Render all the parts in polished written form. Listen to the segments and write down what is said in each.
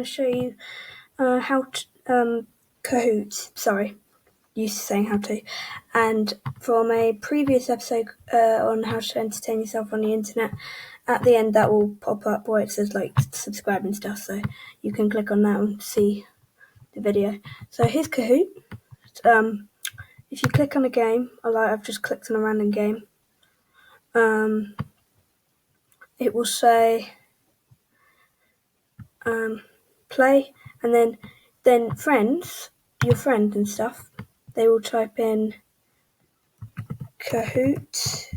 to show you how to Kahoot. Sorry, used to saying how to. And from a previous episode on how to entertain yourself on the internet, at the end that will pop up where it says like subscribe and stuff. So you can click on that and see the video. So here's Kahoot. If you click on a game, I've just clicked on a random game. It will say play, and then friends, your friend and stuff, they will type in Kahoot.io.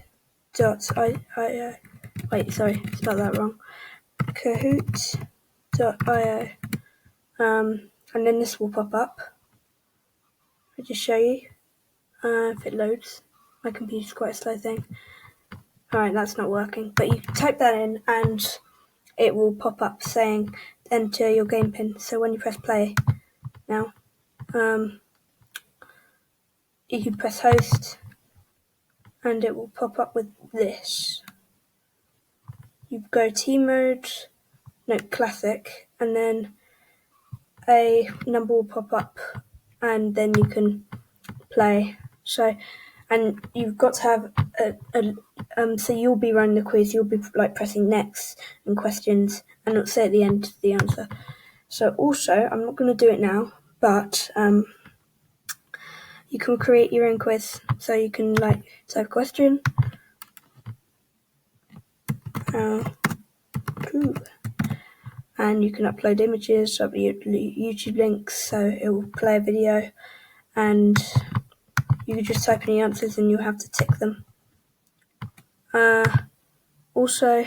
Wait, sorry, spelled that wrong. Kahoot.io. And then this will pop up. I'll just show you if it loads. My computer's quite a slow thing. Alright, that's not working. But you type that in and it will pop up saying enter your game pin. So when you press play now, you can press host and it will pop up with this. You go team mode, no, classic, and then a number will pop up and then you can play. So, and you've got to have so you'll be running the quiz, you'll be like pressing next and questions, and it'll say at the end the answer. So also, I'm not going to do it now, but you can create your own quiz. So you can like type question. And you can upload images, upload YouTube links, so it will play a video, and you can just type in the answers and you'll have to tick them. Also,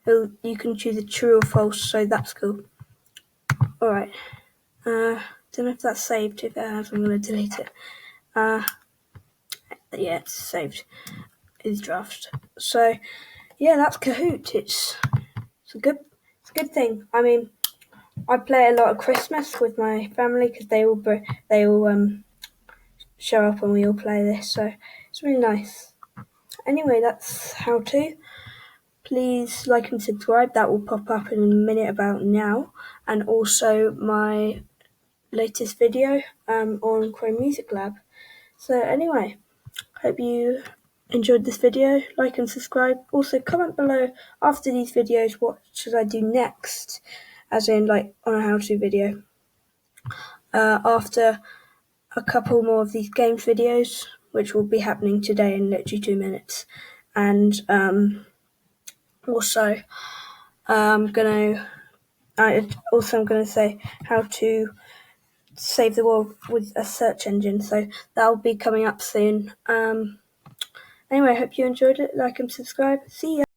you can choose a true or false, so that's cool. Alright, don't know if that's saved. If it has, I'm going to delete it. Yeah, it's saved. It's draft. So, yeah, that's Kahoot. It's a good thing. I mean, I play a lot of Christmas with my family because they all show up and we all play this, so it's really nice. Anyway, that's how to. Please like and subscribe. That will pop up in a minute about now, and also my latest video on Chrome Music Lab. So anyway, hope you enjoyed this video. Like and subscribe. Also comment below after these videos what should I do next, as in like on a how-to video. After a couple more of these games videos, which will be happening today in literally 2 minutes, and also I'm gonna say how to save the world with a search engine, so that'll be coming up soon. Anyway, I hope you enjoyed it. Like and subscribe. See ya.